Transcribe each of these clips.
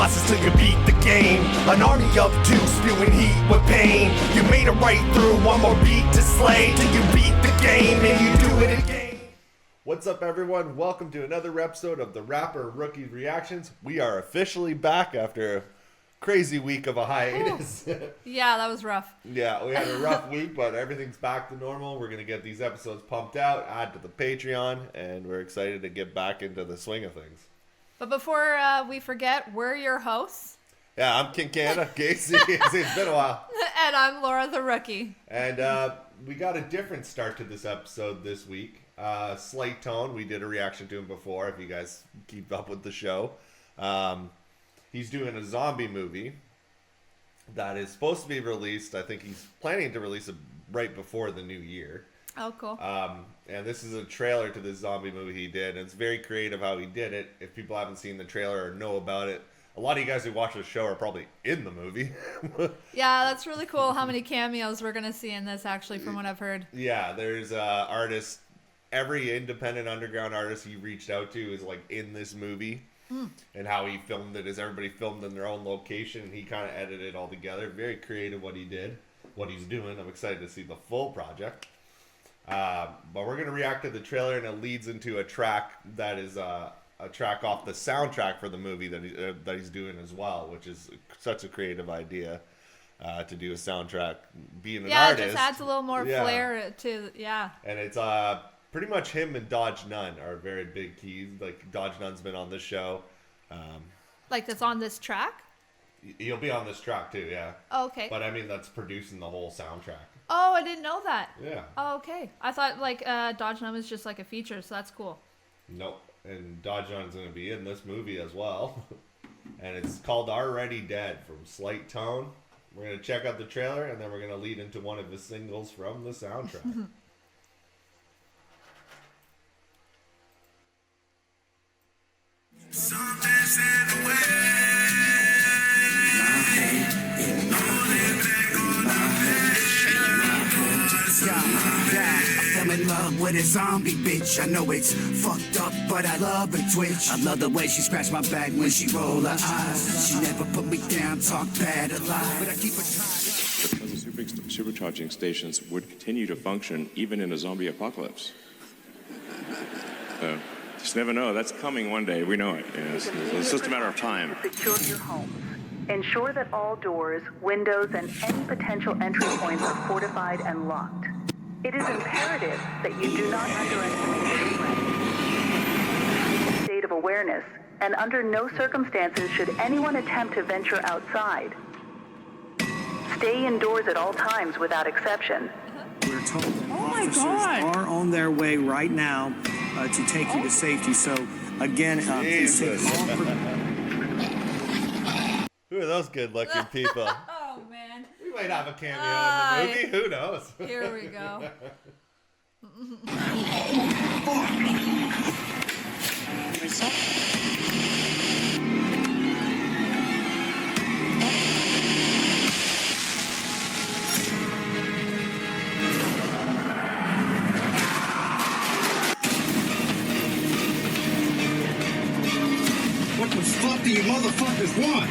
classes till you beat the game. An army of two spewing heat with pain. You made it right through one more beat to slay till you beat the game and you do it again. What's up, everyone? Welcome to another episode of the Rapper Rookie Reactions. We are officially back after a crazy week of a hiatus. Yeah, that was rough. Yeah, we had a rough week, but everything's back to normal. We're going to get these episodes pumped out, add to the Patreon, and we're excited to get back into the swing of things. But before we forget, we're your hosts. Yeah, I'm KingCanada, Casey. It's been a while. And I'm Laura the Rookie. And we got a different start to this episode this week. SLIGHTtONE, we did a reaction to him before, if you guys keep up with the show. He's doing a zombie movie that is supposed to be released. I think he's planning to release it right before the new year. Oh, cool. And this is a trailer to this zombie movie he did. And it's very creative how he did it. If people haven't seen the trailer or know about it, a lot of you guys who watch the show are probably in the movie. Yeah, that's really cool how many cameos we're going to see in this, actually, from what I've heard. Yeah, there's artists. Every independent underground artist he reached out to is like in this movie. And how he filmed it is everybody filmed in their own location, and he kind of edited it all together. Very creative what he did, what he's doing. I'm excited to see the full project. But we're going to react to the trailer, and it leads into a track that is a track off the soundtrack for the movie that he's doing as well, which is such a creative idea to do a soundtrack. Being an artist. Yeah, it just adds a little more flair to, And it's pretty much him and DodgeNone are very big keys. Like, DodgeNone's been on this show. Like, that's on this track? He'll be on this track, too, yeah. Oh, okay. But, I mean, that's producing the whole soundtrack. Oh, I didn't know that. Yeah. Oh, okay. I thought, like, DodgeNone was just, like, a feature, so that's cool. Nope. And DodgeNone's going to be in this movie as well. And it's called Already Dead from SLIGHTtONE. We're going to check out the trailer, and then we're going to lead into one of his singles from the soundtrack. I'm in love with a zombie bitch. I know it's fucked up, but I love her twitch. I love the way she scratch my back when she roll her eyes. She never put me down, talk bad or lie, but I keep her tied. Supercharging stations would continue to function even in a zombie apocalypse. Just never know. That's coming one day. We know it. Yeah, it's just a matter of time. Secure your homes. Ensure that all doors, windows, and any potential entry points are fortified and locked. It is imperative that you do not underestimate the threat. State of awareness, and under no circumstances should anyone attempt to venture outside. Stay indoors at all times without exception. We're told that officers are on their way right now to take you to safety. So, again, Who are those good-looking people? Oh, man. We might have a cameo in the movie. Who knows? Here we go. What the fuck do you motherfuckers want?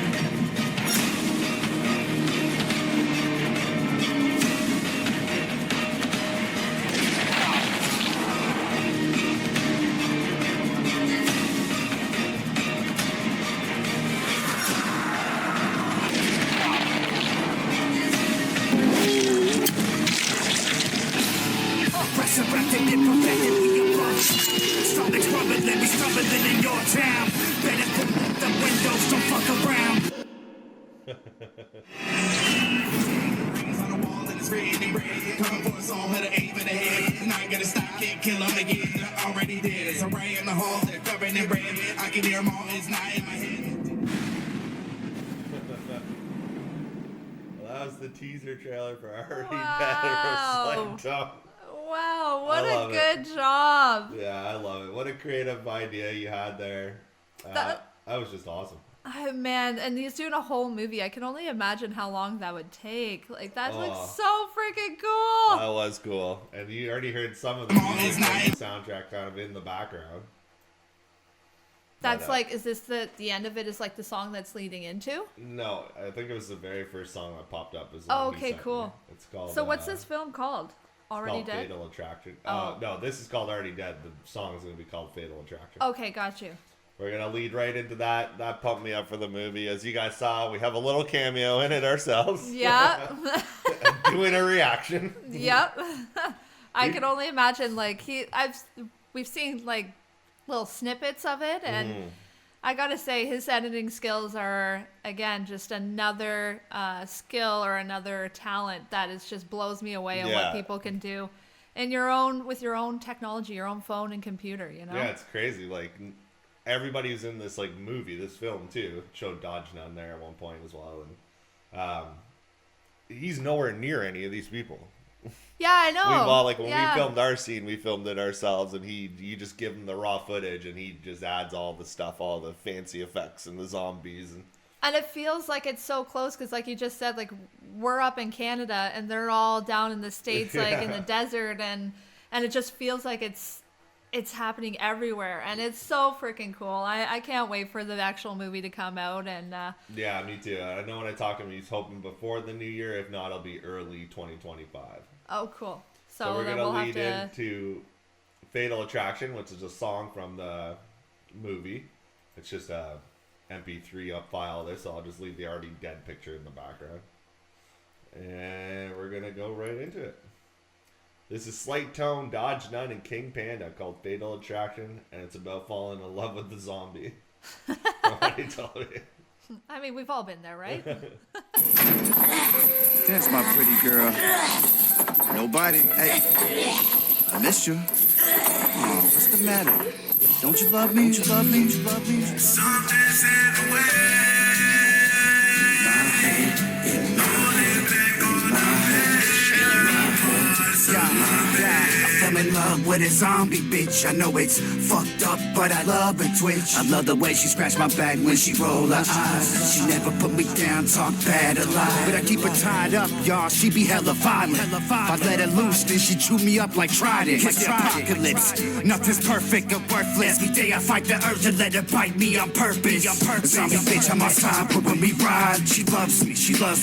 Resurrected and perfected, we approach. Something's rumbling, let me stumbling in your town. Better put the windows, don't fuck around. On the wall and it's red. Coming for us all, had an aim in the head. Not gonna stop, can't kill them again. Already dead. It's a ray in the hall, they're covered in red. I can hear them all, it's not in my head. Well, that was the teaser trailer for Already Wow. Dead. SLIGHTtONE. Wow, what a good it. job. Yeah, I love it. What a creative idea you had there. That was just awesome. Oh, man, and he's doing a whole movie. I can only imagine how long that would take. Like, that looks so freaking cool. That was cool. And you already heard some of the music from the soundtrack kind of in the background. That's But, like, is this the end of it is like the song that's leading into? No, I think it was the very first song that popped up. As Oh, okay, cool. It's called. So what's this film called? Already Dead? Fatal Attraction. Oh. No, this is called Already Dead. The song is going to be called Fatal Attraction. Okay, got you. We're going to lead right into that. That pumped me up for the movie. As you guys saw, we have a little cameo in it ourselves. Yeah. Doing a reaction. Yep. I can only imagine, like, we've seen, like, little snippets of it, and I gotta say, his editing skills are, again, just another skill or another talent that is just blows me away on what people can do in with your own technology, your own phone and computer, you know? Yeah, it's crazy. Like, everybody who's in this, like, movie, this film, too, showed DodgeNone there at one point as well, and he's nowhere near any of these people. Yeah, I know. When we filmed our scene, we filmed it ourselves, and you just give him the raw footage, and he just adds all the stuff, all the fancy effects and the zombies. And it feels like it's so close because, like you just said, like, we're up in Canada, and they're all down in the States, like, in the desert, and it just feels like it's happening everywhere, and it's so freaking cool. I can't wait for the actual movie to come out, and yeah, me too. I know when I talk to him, he's hoping before the new year. If not, it'll be early 2025. Oh, cool. So we're gonna lead into Fatal Attraction, which is a song from the movie. It's just a MP3 up file there, so I'll just leave the Already Dead picture in the background, and we're gonna go right into it. This is SLIGHTtTONE, DodgeNone, and King Panda, called Fatal Attraction, and it's about falling in love with the zombie. I told you. I mean, we've all been there, right? That's my pretty girl. Nobody. Hey, I missed you. Oh, what's the matter? Don't you love me? Don't you love me? Don't you love me? Something's in the way. I fell in love with a zombie bitch. I know it's fucked up, but I love her twitch. I love the way she scratch my back when she roll her eyes. She never put me down, talk bad or lie. But I keep her tied up, y'all. She be hella violent. If I let her loose, then she chew me up like Trident. Like the apocalypse. Nothing's perfect or worthless. Every day I fight the urge to let her bite me on purpose. Zombie bitch, I'm outside, but when we ride, she loves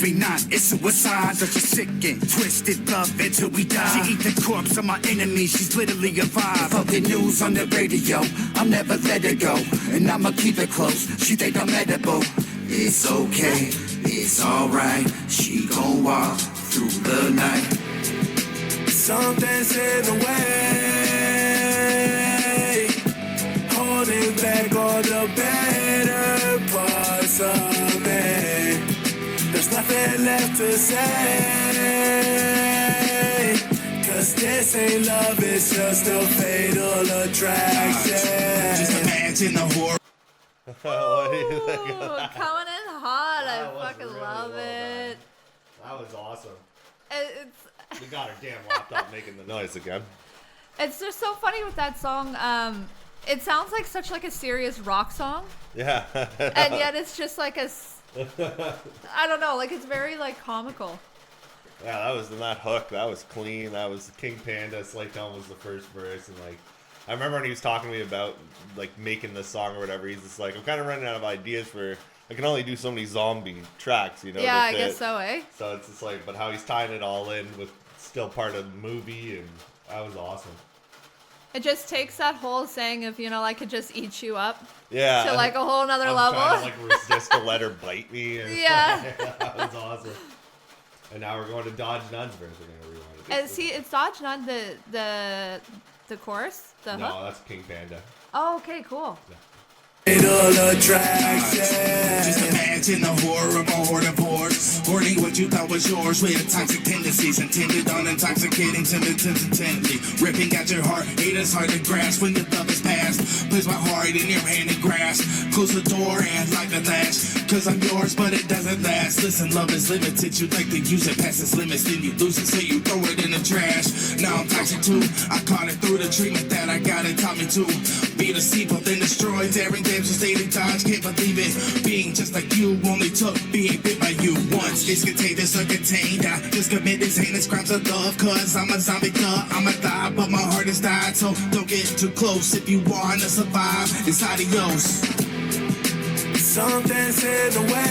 me not. It's suicide. Such a sick and twisted love until we die. She eat the corpse of my enemy. She's literally alive. Fuck the news on the radio. I'll never let her go, and I'ma keep it close. She think I'm edible. It's okay, it's alright. She gon' walk through the night. Something's in the way, holding back all the better parts of me. There's nothing left to say, 'cause this ain't love, it's just a fatal attraction. Just imagine the horror. What do you think of that? Coming in hot. That I was fucking really love well it. That was awesome. It's We got our damn laptop making the noise again. it's just so funny with that song. It sounds like such like a serious rock song, Yeah. and yet it's just like I don't know, like it's very like comical. Yeah, that hook. That was clean. That was King Panda. SLIGHTtONE was the first verse, and like, I remember when he was talking to me about like making this song or whatever. He's just like, I'm kind of running out of ideas for. I can only do so many zombie tracks, you know. Yeah, I guess so, eh? So it's just like, but how he's tying it all in with still part of the movie, and that was awesome. It just takes that whole saying of, you know, I could just eat you up. Yeah. To like a whole nother I'm level. trying to like resist to let her bite me. And Yeah. That was awesome. And now we're going to DodgeNone's verse. We're gonna rewind it. It's DodgeNone the chorus? The No, hook? that's King Panda. Oh, okay, cool. Fatal attraction. Just imagine the horror of a horde of whores, hoarding what you thought was yours with toxic tendencies, intended on intoxicating intently, ripping at your heart. Hate is hard to grasp when your love is past. Place my heart in your hand and grasp. Close the door and lock the latch. cause I'm yours, but it doesn't last. Listen, love is limited, you like to use it past its limits, then you lose it, so you throw it in the trash. Now I'm toxic too, I caught it through the treatment that I got, it taught me to be the sequel, then destroy daring games with daily dodge, can't believe it. Being just like you only took being bit by you once. It's contagious or contained, I just commit these heinous crimes of love, cause I'm a zombie thug, I'ma die, but my heart is died, so don't get too close. If you wanna survive, it's adios. Something's in the way,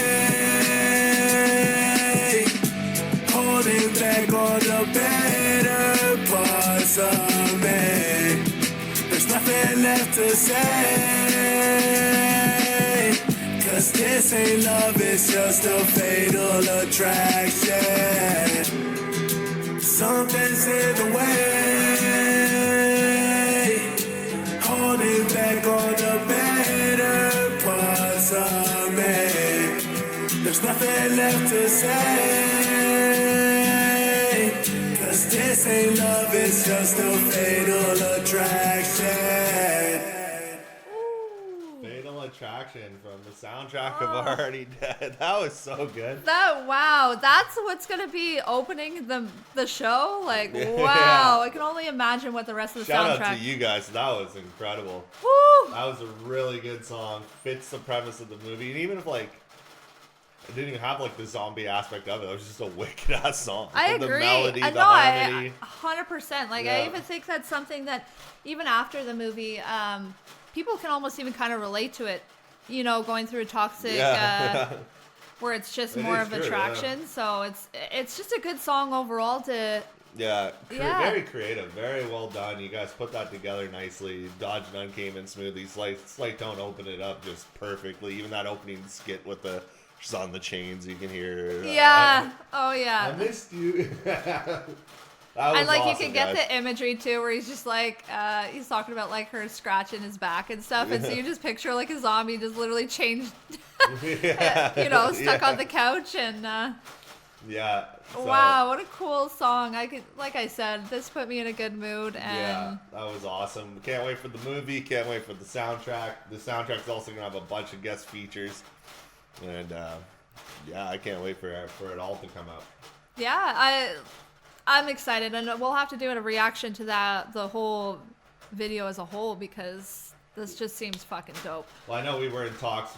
holding back all the better parts of me. There's nothing left to say, cause this ain't love, it's just a fatal attraction. Something's in the way, holding back all the better parts of me. There's nothing left to say, cause this ain't love, it's just a fatal attraction. Fatal Attraction from the soundtrack of Already Dead. That was so good. Wow, that's what's gonna be opening the show. Like, Yeah. wow, I can only imagine what the rest of the Shout soundtrack. out to you guys. That was incredible. Woo! That was a really good song. Fits the premise of the movie. And even if, like, it didn't even have, like, the zombie aspect of it. It was just a wicked-ass song. I The agree. melody, the No, harmony. 100%. Like, Yeah. I even think that's something that even after the movie, people can almost even kind of relate to it. You know, going through a toxic, Yeah. where it's just It more is of true, attraction. So it's just a good song overall to. Yeah, Yeah. very creative, very well done. You guys put that together nicely. DodgeNone came in smoothly. SLIGHTtONE opened it up just perfectly. Even that opening skit with the she's on the chains, you can hear. Yeah. Oh I yeah. missed you. That was And like awesome, you can get guys. the imagery too, where he's just like he's talking about like her scratching his back and stuff, and so you just picture like a zombie just literally changed, Yeah. you know, stuck Yeah. on the couch and. Yeah. so- Wow, what a cool song! I could, like I said, this put me in a good mood, and Yeah, that was awesome. Can't wait for the movie. Can't wait for the soundtrack. The soundtrack's also gonna have a bunch of guest features, and yeah, I can't wait for it all to come out. yeah, I'm excited, and we'll have to do a reaction to the whole video as a whole because this just seems fucking dope. Well, I know we were in talks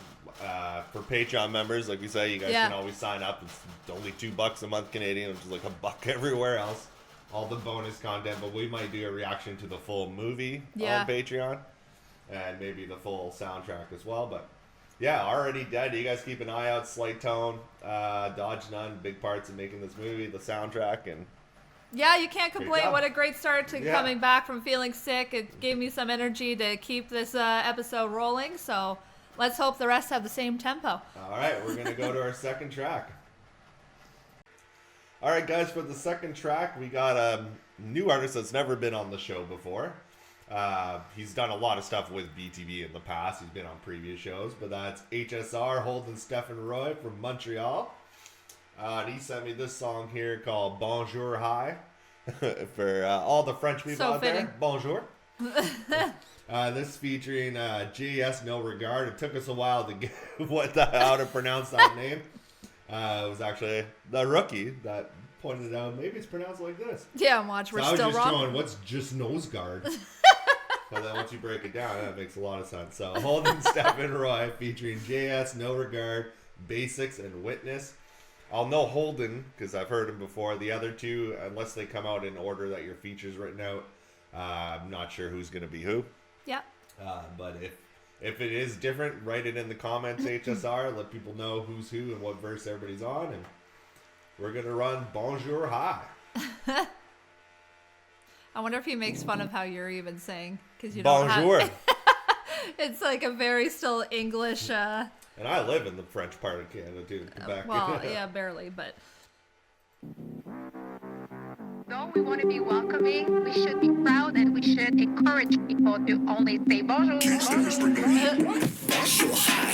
for Patreon members. Like we say, you guys Yeah. can always sign up. It's only $2 a month Canadian, which is like $1 everywhere else. All the bonus content, but we might do a reaction to the full movie Yeah. on Patreon, and maybe the full soundtrack as well. But yeah, Already Dead. You guys keep an eye out. SLIGHTtONE, DodgeNone, big parts in making this movie, the soundtrack, and Yeah, you can't complain. job. What a great start to Yeah. coming back from feeling sick. It gave me some energy to keep this episode rolling. So let's hope the rest have the same tempo. all right, we're gonna go to our second track. All right, guys, for the second track, we got a new artist that's never been on the show before. He's done a lot of stuff with BTB in the past. He's been on previous shows, but that's HSR, Holden Stephen Roy from Montreal. And he sent me this song here called Bonjour Hi. For all the French people So out fitting. there, bonjour. This featuring JSnoregard. It took us a while to get how to pronounce that name. It was actually the rookie that pointed out maybe it's pronounced like this. Yeah, and watch, we're So I was still just wrong. going, what's JSnoregard? But then once you break it down, that makes a lot of sense. So Holden Stephen Roy featuring JSnoregard, Basics, and Witness. I'll know Holden because I've heard him before. The other two, unless they come out in order that your feature's written out, I'm not sure who's going to be who. Yeah. But if it is different, write it in the comments, HSR. Let people know who's who and what verse everybody's on. And we're going to run Bonjour Hi. I wonder if he makes fun of how you're even saying, because you don't Bonjour. have. It's like a very still English. And I live in the French part of Canada, too, Quebec. Well, yeah, barely, but. Though we want to be welcoming, we should be proud and we should encourage people to only say bonjour. Bonjour.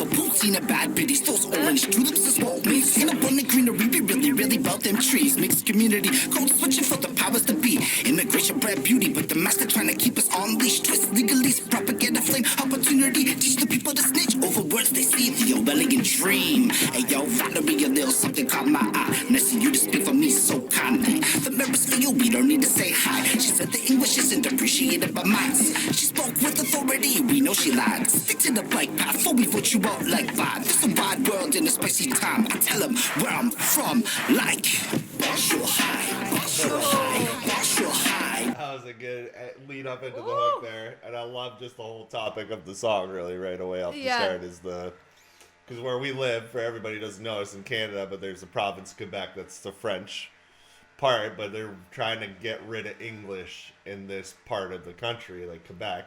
a pool, seen a bad biddies. Those orange tulips as well. Mix in abundant greenery, we really about them trees. Mixed community, code switching for the powers to be. Immigration bred beauty, but the master trying to keep us on leash. Twist legalese, propaganda flame, opportunity. Teach the people to snitch over words they see. The old elegant dream. Hey yo, Valerie, a little something caught my eye. Nice of you to speak for me so kindly. The members for you, we don't need to say hi. She said the English isn't appreciated by minds. She spoke with authority, we know she lied. Stick to the bike path before we vote you out like vibe. It's a wide world in a spicy time. I tell them where I'm from, like Bonjour high, bonjour high, bonjour high. That was a good lead up into the hook there, and I love just the whole topic of the song really right away off the start is because where we live, for everybody who doesn't know, it's in Canada, but there's a province, Quebec, that's the French part, but they're trying to get rid of English in this part of the country, like Quebec.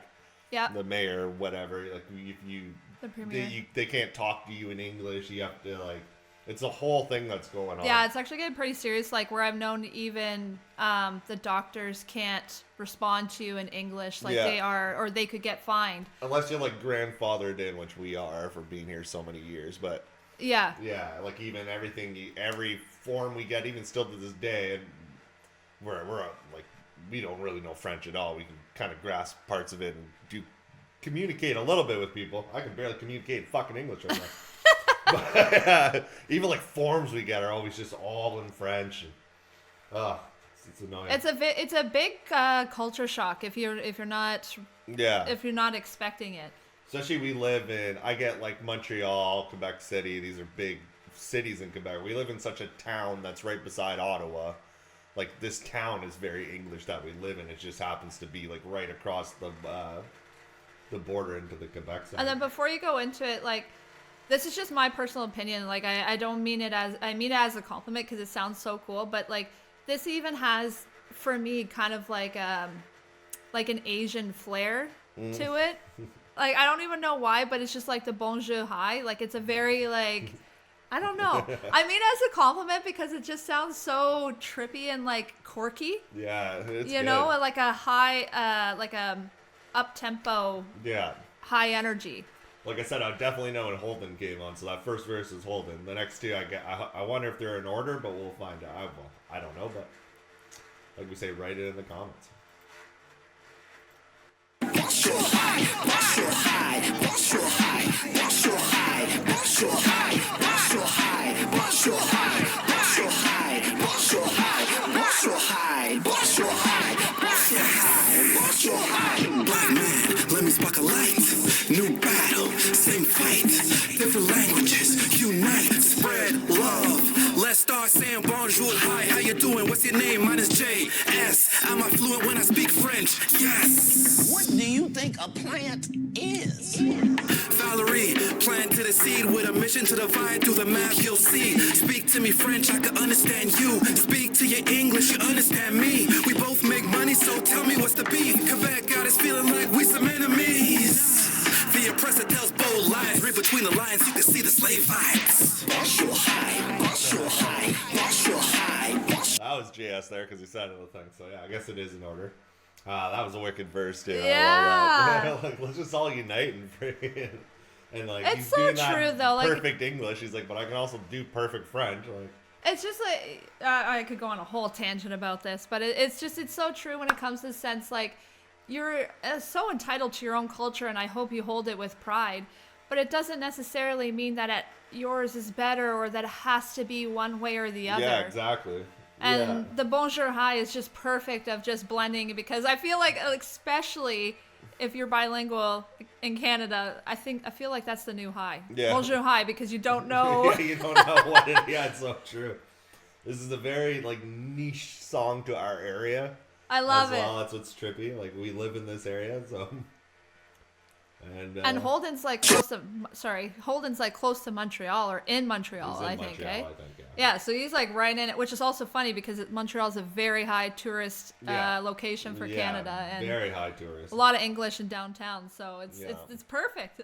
Yeah. The mayor, whatever, like The premier. they can't talk to you in English. You have to it's a whole thing that's going on. Yeah, it's actually getting pretty serious. Like where I've known even the doctors can't respond to you in English, like they are, or they could get fined. Unless you're like grandfathered in, which we are for being here so many years, but. Yeah. Yeah, like even every form we get, even still to this day, and we're like, we don't really know French at all. We can kind of grasp parts of it and communicate a little bit with people. I can barely communicate in fucking English right now. But even like forms we get are always just all in French. And, it's annoying. It's a big culture shock if you're not expecting it. Especially I get like Montreal, Quebec City. These are big cities in Quebec. We live in such a town that's right beside Ottawa. Like this town is very English that we live in. It just happens to be like right across the border into the Quebec side. And then before you go into it, like this is just my personal opinion. Like I don't mean it as a compliment because it sounds so cool. But like this even has for me kind of like an Asian flair to it. Like, I don't even know why, but it's just like the bonjour high. Like, it's a very, like, I don't know. I mean, as a compliment because it just sounds so trippy and, like, quirky. Yeah, it's you know, like a high, like a up-tempo, high energy. Like I said, I definitely know when Holden came on, so that first verse is Holden. The next two, I wonder if they're in order, but we'll find out. I don't know, but like we say, write it in the comments. Bonjour high, bonjour high, bonjour high, bonjour high, bonjour high, bonjour high, bonjour high, bonjour high, bonjour high, bonjour high, bonjour high, bonjour high. Black man, let me spark a light. New battle, same fight. Different languages, unite, spread love. Let's start saying bonjour, hi, how you doing? What's your name? Mine is J.S. I'm fluent when I speak French, yes. What do you think a plant is? Valerie, planted a seed with a mission to divide through the map you'll see. Speak to me French, I can understand you. Speak to your English, you understand me. We both make money, so tell me what's the beef. Quebec got us feeling like we some enemies. The oppressor tells bold lies. Read between the lines, you can see the slave vibes. Bonjour high, bonjour high, bonjour high, bonjour. That was JS there because he said it the thing, so yeah, I guess it is in order. That was a wicked verse, too. Yeah. I love that. Like, let's just all unite and like it's he's so doing true that though. Like perfect English. He's like, but I can also do perfect French. Like, it's just like I could go on a whole tangent about this, but it's so true when it comes to the sense like you're so entitled to your own culture, and I hope you hold it with pride. But it doesn't necessarily mean that yours is better or that it has to be one way or the other. yeah, exactly. And the bonjour high is just perfect of just blending, because I feel like especially if you're bilingual in Canada, I feel like that's the new high. Yeah. Bonjour high, because you don't know. Yeah, you don't know what it is. Yeah, it's so true. This is a very like niche song to our area. I love it. That's what's trippy. Like we live in this area, so. And Holden's like close to Montreal, or in Montreal, I think, eh? Yeah, so he's like right in it, which is also funny because Montreal is a very high tourist location for Canada, and very high tourist. A lot of English in downtown, so it's perfect.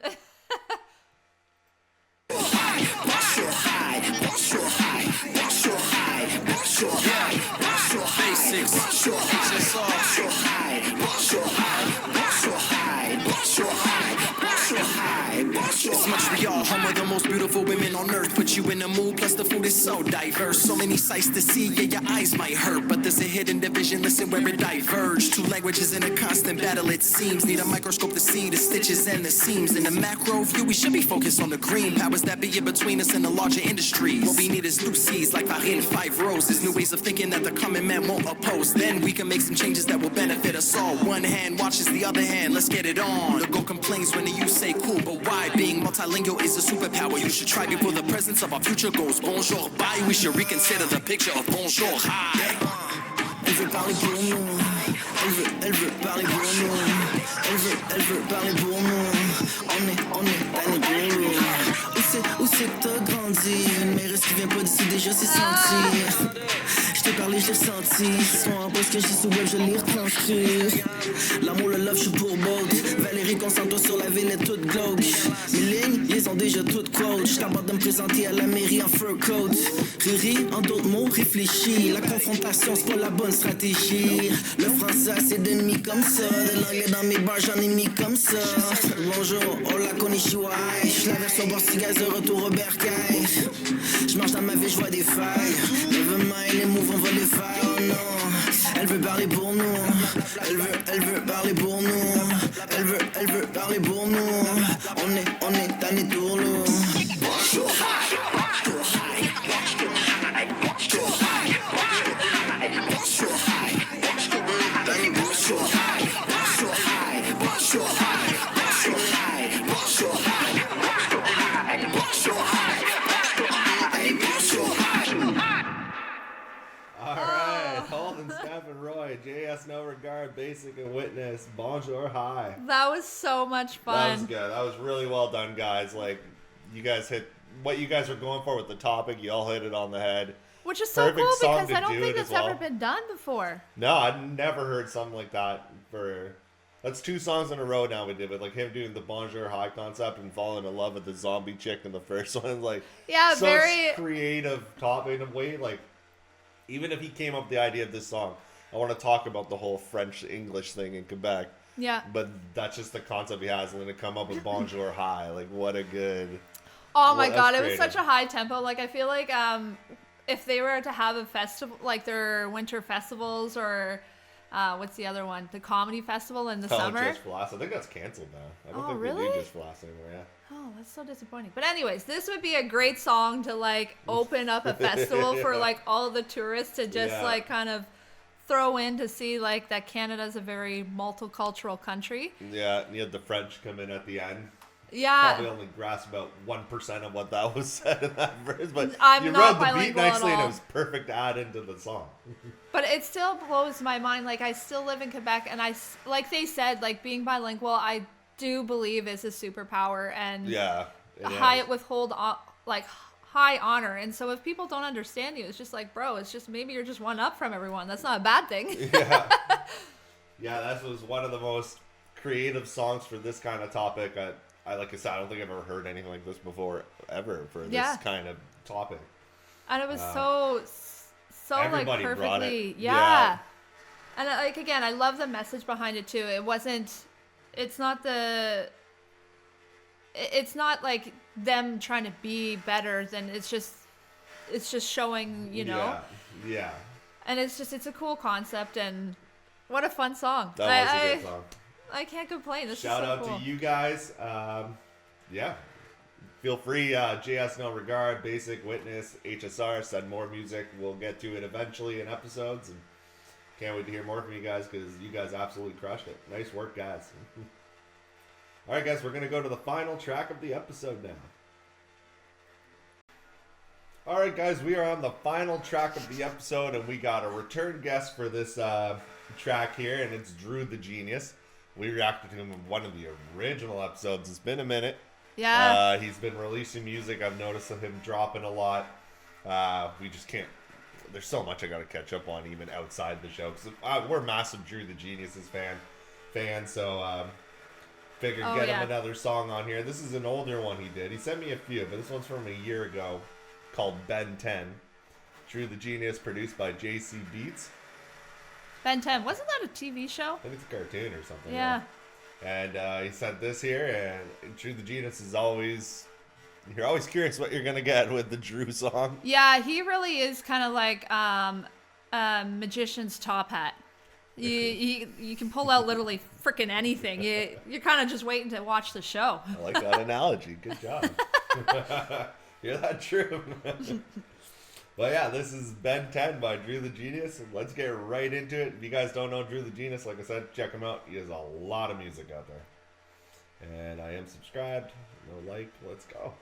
Basics, HSR, it's Montreal, home of of the most beautiful women on earth. Put you in the mood, plus the food is so diverse. So many sights to see, yeah, your eyes might hurt. But there's a hidden division, listen where it diverge. Two languages in a constant battle, it seems. Need a microscope to see the stitches and the seams. In the macro view, we should be focused on the green. Powers that be in between us and the larger industries. What we need is new seeds like Farine, 5 roses. New ways of thinking that the common man won't oppose. Then we can make some changes that will benefit us all. One hand watches the other hand, let's get it on. The go complains when you say cool, but why? Being multilingual is a superpower you should try before the presence of our future goes. Bonjour, bye, we should reconsider the picture of bonjour, hi. Elle veut parler pour nous. Elle veut parler pour nous. Elle veut parler pour nous. On est dans les bureaux. Où c'est que t'as grandi? Mais reste qui vient pas d'ici déjà c'est senti. Je t'ai parlé, je l'ai ressenti. Ce soir, parce que je dis sous web, je l'ai retranscrit. L'amour, le love, je suis pour both. Valérie, concentre-toi sur la ville, est toute glauque. Mes lignes, ils ont déjà toutes quotes. Je t'aborde de me présenter à la mairie en fur coat. Riri, en d'autres mots, réfléchis. La confrontation, c'est pas la bonne stratégie. Le français, c'est demi comme ça. De l'anglais dans mes bars, j'en ai mis comme ça. Bonjour, hola, konnichiwa. Je la version portugaise, de retour au bercail. Je marche dans ma vie, je vois des failles. Nevermind, les moves, on va les faire, oh non. Elle veut parler pour nous. Elle veut parler pour nous. Elle veut parler pour nous. On est dans les tourlots. Bonjour, hi. Bonjour, hi. Bonjour, hi. Bonjour, hi. Dans les bonjour, hi. Bonjour, hi. Bonjour, hi. Bonjour, hi. Bonjour, hi. Bonjour, hi. Alright, Holden, Steph, and Roy, jsnoregard, Basic, and Witness, Bonjour, hi. That was so much fun. That was good. That was really well done, guys. Like, you guys hit what you guys were going for with the topic. You all hit it on the head. Which is so Perfect cool song because to I don't do think it it's as well. ever been done before. No, I've never heard something like that for... That's 2 songs in a row now we did with, like, him doing the Bonjour High concept and falling in love with the zombie chick in the first one. Like, yeah, such very creative topic in a way. Like, even if he came up with the idea of this song, I want to talk about the whole French-English thing in Quebec. Yeah. But that's just the concept he has, and then to come up with Bonjour High. Like, what a good... Oh my god, it was creative. such a high tempo. Like, I feel like if they were to have a festival, like their winter festivals or what's the other one? The comedy festival in the summer. Just Floss. I think that's canceled now. I don't think really? they do Just Floss anymore, yeah. Oh, that's so disappointing. But anyways, this would be a great song to like open up a festival for like all of the tourists to just like kind of throw in to see like that Canada's a very multicultural country. Yeah, and you had the French come in at the end. Yeah. Probably only grasped about 1% of what that was said in that verse, but I'm you not wrote the beat bilingual at nicely and it all. was perfect to add into the song. But it still blows my mind. Like, I still live in Quebec, and like they said, like, being bilingual, I do believe is a superpower, and Yeah. it high is. withhold like high honor. And so if people don't understand you, it's just like, bro, it's just maybe you're just one up from everyone. That's not a bad thing. Yeah. Yeah, that was one of the most creative songs for this kind of topic. I like I said, I don't think I've ever heard anything like this before, ever, for this kind of topic. And it was so like everybody brought perfectly, it. yeah. And like again, I love the message behind it too. It's not like them trying to be better than it's just showing, you know. Yeah. And it's a cool concept, and what a fun song. That was a good song. I can't complain. This Shout is so out cool. to you guys. Yeah. Feel free, jsnoregard, Basic, Witness, HSR, send more music. We'll get to it eventually in episodes, and can't wait to hear more from you guys because you guys absolutely crushed it. Nice work, guys. All right, guys, we're going to go to the final track of the episode now. All right, guys, we are on the final track of the episode, and we got a return guest for this track here, and it's Drew the Genius. We reacted to him in one of the original episodes. It's been a minute. Yeah. He's been releasing music. I've noticed him dropping a lot. We just can't. There's so much I got to catch up on, even outside the show. Cause we're massive Drew the Genius's fans. So figured get him another song on here. This is an older one he did. He sent me a few, but this one's from a year ago, called Ben 10. Drew the Genius, produced by JC Beats. Ben 10. Wasn't that a TV show? I think it's a cartoon or something. Yeah. And he said this here, and Drew the Genius is always You're always curious what you're gonna get with the Drew song. Yeah, he really is kind of like a magician's top hat. You can pull out literally freaking anything. You're kind of just waiting to watch the show. I like that analogy. Good job. You're that true. But yeah, this is Ben 10 by Drew the Genius, and let's get right into it. If you guys don't know Drew the Genius, like I said, check him out. He has a lot of music out there. And I am subscribed. No like. Let's go.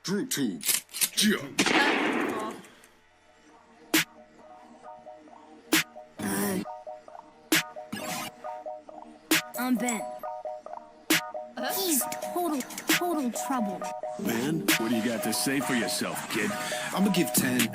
Drew Tube. Yeah. I'm Ben. He's total trouble. Man, what do you got to say for yourself, kid? I'ma give 10.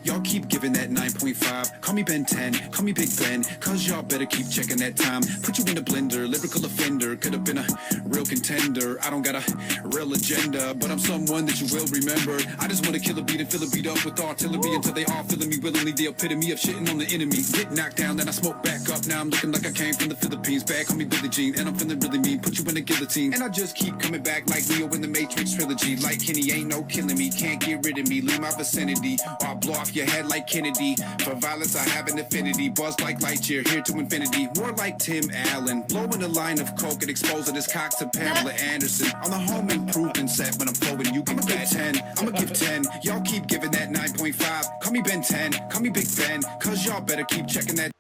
Y'all keep giving that 9.5. Call me Ben 10, call me Big Ben, cause y'all better keep checking that time. Put you in a blender, lyrical offender, could have been a real contender. I don't got a real agenda, but I'm someone that you will remember. I just wanna kill a beat and fill a beat up with artillery until they all feeling me willingly, the epitome of shitting on the enemy. Get knocked down, then I smoke back up. Now I'm looking like I came from the Philippines. Back on me Billie Jean, and I'm feeling really mean. Put you in a guillotine, and I just keep coming back like Neo in the Matrix trilogy. Like Kenny, ain't no killing me, can't get rid of me. Leave my vicinity, or I'll blow off your head like Kennedy. For violence I have an affinity, buzz like Lightyear, here to infinity. More like Tim Allen, blowing a line of coke and exposing his cock to Pamela Anderson. On the home improvement set when I'm flowing, you can get 10. I'ma give 10, y'all keep giving that 9.5. Call me Ben 10, call me Big Ben, cause y'all better keep checking that.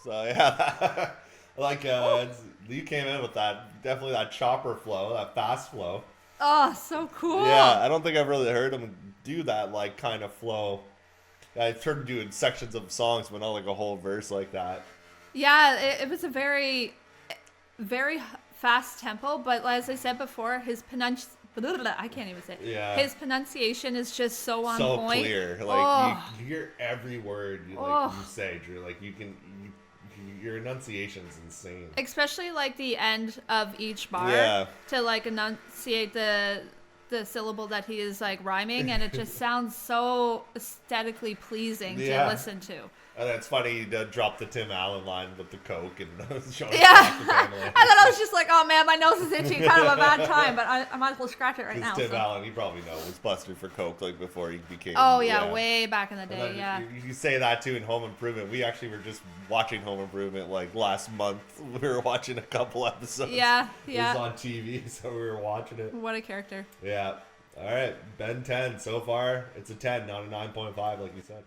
So yeah, like you came in with that, definitely that chopper flow, that fast flow. Oh, so cool. Yeah, I don't think I've really heard him do that like kind of flow. I've heard him doing sections of songs, but not like a whole verse like that. Yeah, it was a very fast tempo, but as I said before, his I can't even say it. Yeah. His pronunciation is just so on so point. Clear. Like you hear every word you say, Drew. Like your enunciation is insane. Especially like the end of each bar. Yeah. To like enunciate the syllable that he is like rhyming, and it just sounds so aesthetically pleasing to listen to. And it's funny to drop the Tim Allen line with the coke and showing Yeah. I thought I was just like, oh man, my nose is itchy, kind of a bad time, but I might as well scratch it right now. Tim Allen, you probably know, was busted for coke like before he became. Oh yeah, way back in the day. Yeah. You say that too in Home Improvement. We actually were just watching Home Improvement like last month. We were watching a couple episodes. Yeah. It was on TV, so we were watching it. What a character. Yeah. All right, Ben 10 so far. It's a 10, not a 9.5, like you said.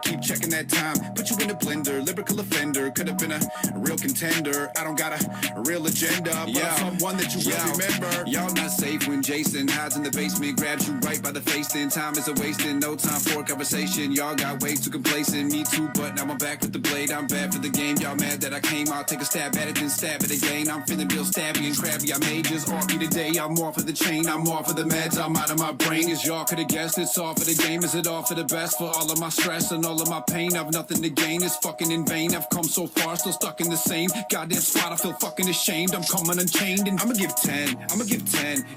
Keep checking that time, put you in a blender, lyrical offender, could have been a real contender. I don't got a real agenda, but I'm someone that you will remember. Y'all not safe when Jason hides in the basement, grabs you right by the face, then time is a wasting, no time for a conversation. Y'all got way too complacent, me too, but now I'm back with the blade. I'm bad for the game, y'all mad that I came, I'll take a stab at it, then stab it again. I'm feeling real stabby and crabby, I may just off me today. I'm off of the chain, I'm off of the meds, I'm out of my brain. As y'all could have guessed, it's all for the game. Is it all for the best? For all of my stress and all of my pain, I've nothing to gain, it's fucking in vain. I've come so far, still stuck in the same goddamn spot. I feel fucking ashamed, I'm coming unchained, and I'ma give 10.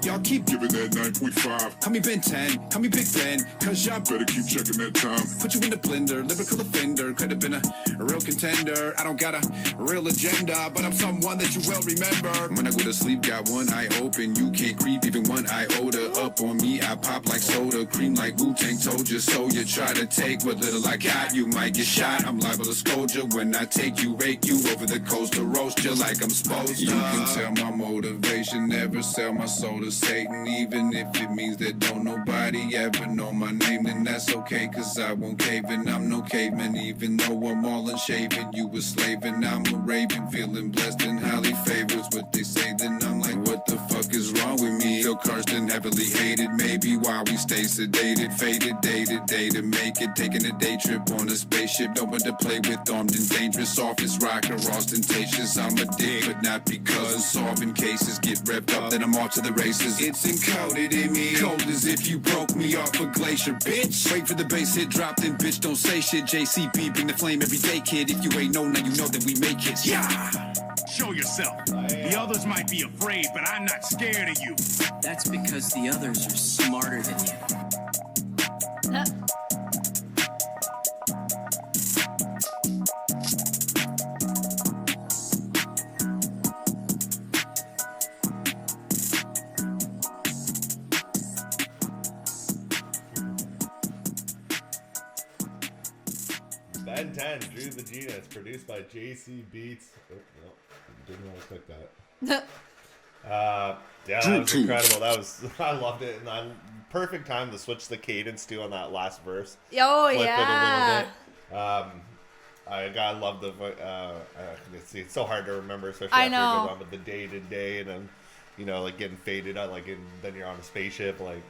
Y'all keep giving that 9.5. Call me Ben 10, call me Big Ben, cause y'all better keep checking that time. Put you in the blender, lyrical offender, could have been a real contender. I don't got a real agenda, but I'm someone that you will remember. When I go to sleep, got one eye open, you can't creep even one iota up on me. I pop like soda, cream like Wu-Tang, told you so. You try to take what little I got, you might get shot. I'm liable to scold you when I take you, rake you over the coast to roast you like I'm supposed to. You can tell my motivation, never sell my soul to Satan. Even if it means that don't nobody ever know my name, then that's okay, cause I won't cave in. I'm no caveman, even though I'm all unshaven. You a slave and I'm a raven, feeling blessed and highly favored. What they say, then I'm like, what the fuck is wrong with me? Still cursed and heavily hated, maybe why we stay sedated, faded day to day to make it. Taking a day trip on a spaceship, no one to play with, armed and dangerous. Office rocker, ostentatious. I'm a dick, but not because solving cases get revved up, then I'm off to the races. It's encoded in me, cold as if you broke me off a glacier, bitch. Wait for the bass hit, drop, then bitch don't say shit. JCB, bring the flame every day, kid. If you ain't know, now you know that we make it. Yeah. Show yourself. The others might be afraid, but I'm not scared of you. That's because the others are smarter than you. Ben 10, Drew the Genius, produced by JC Beats. Oh, no, didn't want to click that. Yeah, that was incredible. I loved it, and perfect time to switch the cadence to on that last verse. Oh, Flip yeah. it a little bit. I love the. It's so hard to remember, especially after you go on with the day to day, and then like getting faded out, then you're on a spaceship, like.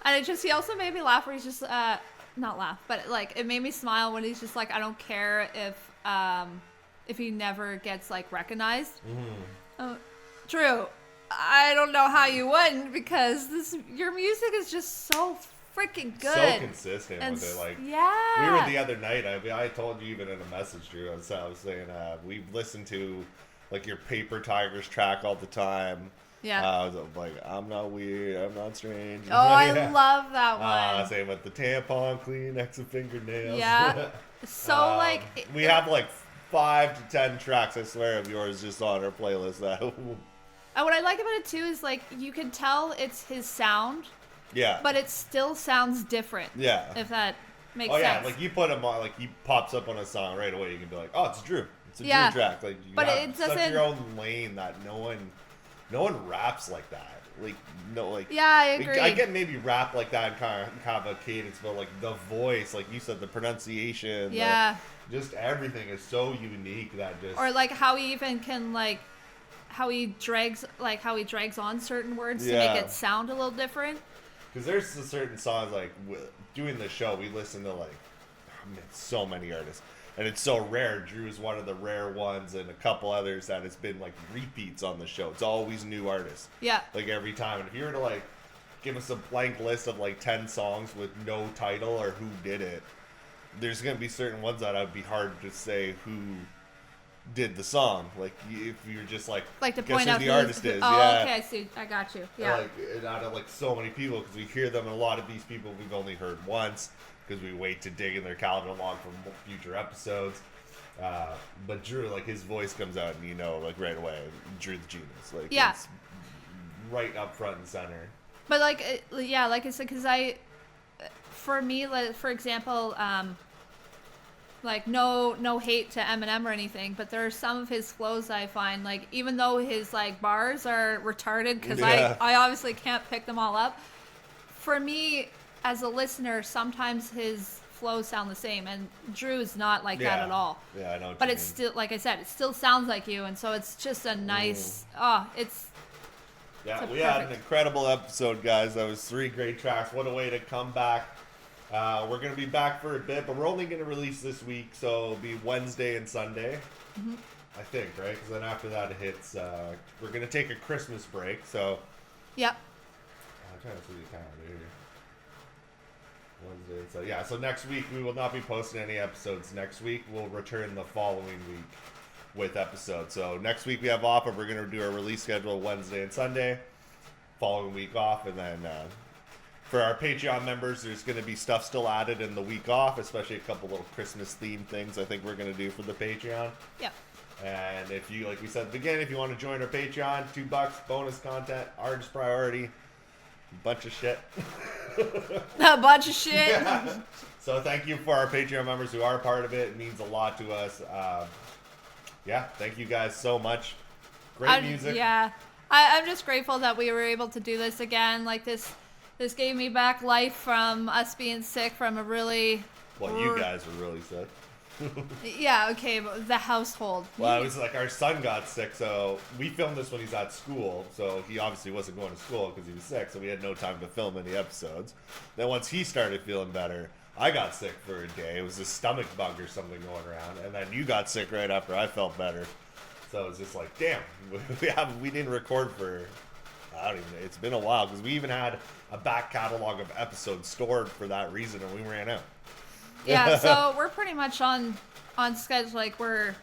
And he also made me laugh where he's just not laugh, but like it made me smile when he's just like, I don't care if he never gets like recognized. Drew, I don't know how you wouldn't, because your music is just so freaking good. So consistent with it. Like, yeah. We were the other night, I told you even in a message, Drew, I was saying we listened to like your Paper Tigers track all the time. Yeah. I was like, I'm not weird, I'm not strange. Oh, I love that one. Same with the tampon, Kleenex, and fingernails. Yeah. So we have like 5 to 10 tracks, I swear, of yours just on our playlist. And what I like about it too is like you can tell it's his sound. Yeah. But it still sounds different. Yeah. If that makes sense. Oh yeah, like you put him on, like he pops up on a song right away. You can be like, oh, it's Drew. It's a Drew track. Like you have such your own lane that no one raps like that. Like no, like yeah, I agree. I get maybe rap like that and kind of a cadence, but like the voice, like you said, the pronunciation, just everything is so unique that just or like how he even can like. How he drags on certain words to make it sound a little different. Because there's certain songs like doing the show, we listen to so many artists, and it's so rare. Drew is one of the rare ones, and a couple others that has been like repeats on the show. It's always new artists. Yeah. Like every time, and if you were to like give us a blank list of like 10 songs with no title or who did it, there's gonna be certain ones that would be hard to say who did the song, like if you're just like to guess point out who the artist is. Oh, yeah. okay, I see. I got you. Yeah. Like out of like so many people, because we hear them, and a lot of these people we've only heard once because we wait to dig in their catalog for future episodes. But Drew, like his voice comes out, and like right away, Drew the Genius. Like it's right up front and center. But like like I said, because for me, like for example, like no hate to Eminem or anything, but there are some of his flows I find like, even though his like bars are retarded, because I obviously can't pick them all up, for me as a listener sometimes his flows sound the same, and Drew's not like that at all. Yeah, I know. But it's still, like I said, it still sounds like you, and so it's just a nice we had an incredible episode, guys. That was 3 great tracks. What a way to come back. We're going to be back for a bit, but we're only going to release this week, so it'll be Wednesday and Sunday, I think, right? Because then after that it hits, we're going to take a Christmas break, so... Yep. I'm trying to see the calendar here. Wednesday, so next week we will not be posting any episodes next week. We'll return the following week with episodes. So next week we have off, but we're going to do our release schedule Wednesday and Sunday, following week off, and then... for our Patreon members, there's going to be stuff still added in the week off, especially a couple little Christmas-themed things I think we're going to do for the Patreon. Yep. And if you, like we said at the beginning, if you want to join our Patreon, $2, bonus content, artist priority, bunch of shit. A bunch of shit. Yeah. So thank you for our Patreon members who are part of it. It means a lot to us. Thank you guys so much. Great music. Yeah. I'm just grateful that we were able to do this again. Like this gave me back life from us being sick from a really... Well, you guys were really sick. Yeah, okay, but the household. Well, it was like our son got sick, so we filmed this when he's at school, so he obviously wasn't going to school because he was sick, so we had no time to film any episodes. Then once he started feeling better, I got sick for a day. It was a stomach bug or something going around, and then you got sick right after I felt better. So it was just like, damn, we didn't record for... I don't even know. It's been a while because we even had a back catalog of episodes stored for that reason, and we ran out. Yeah, so we're pretty much on schedule. Like we're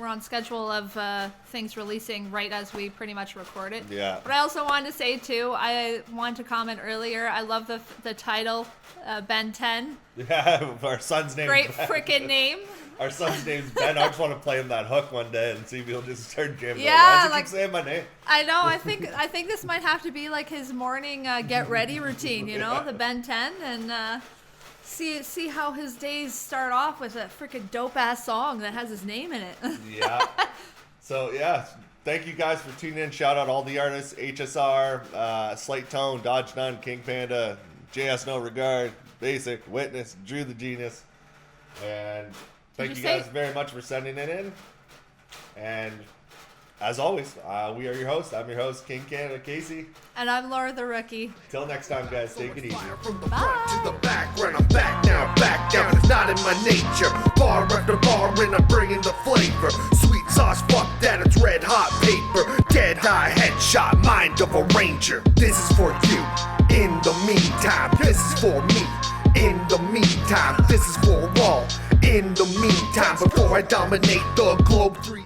on schedule of things releasing right as we pretty much record it. Yeah. But I also wanted to say too, I wanted to comment earlier. I love the title, Ben 10. Yeah, our son's name. Great freaking name. Our son's name's Ben. I just want to play him that hook one day and see if he'll just start jamming. Yeah, Why does he keep saying my name? I know. I think this might have to be like his morning get ready routine. You know, the Ben 10 and. See how his days start off with a freaking dope ass song that has his name in it. Yeah. So yeah, thank you guys for tuning in. Shout out all the artists: HSR, SLIGHTtONE, DodgeNone, King Panda, jsnoregard, Basic, Witness, Drew the Genius, and thank you guys very much for sending it in. And as always, we are your hosts. I'm your host, KingCanada Casey. And I'm Laura the Rookie. Till next time, guys, take it easy. From the front to the background, I'm back now, back down. It's not in my nature. Bar after bar, and I'm bringing the flavor. Sweet sauce, fuck that, it's red hot paper. Dead eye, headshot, mind of a ranger. This is for you. In the meantime, this is for me. In the meantime, this is for all. In the meantime, before I dominate the globe 3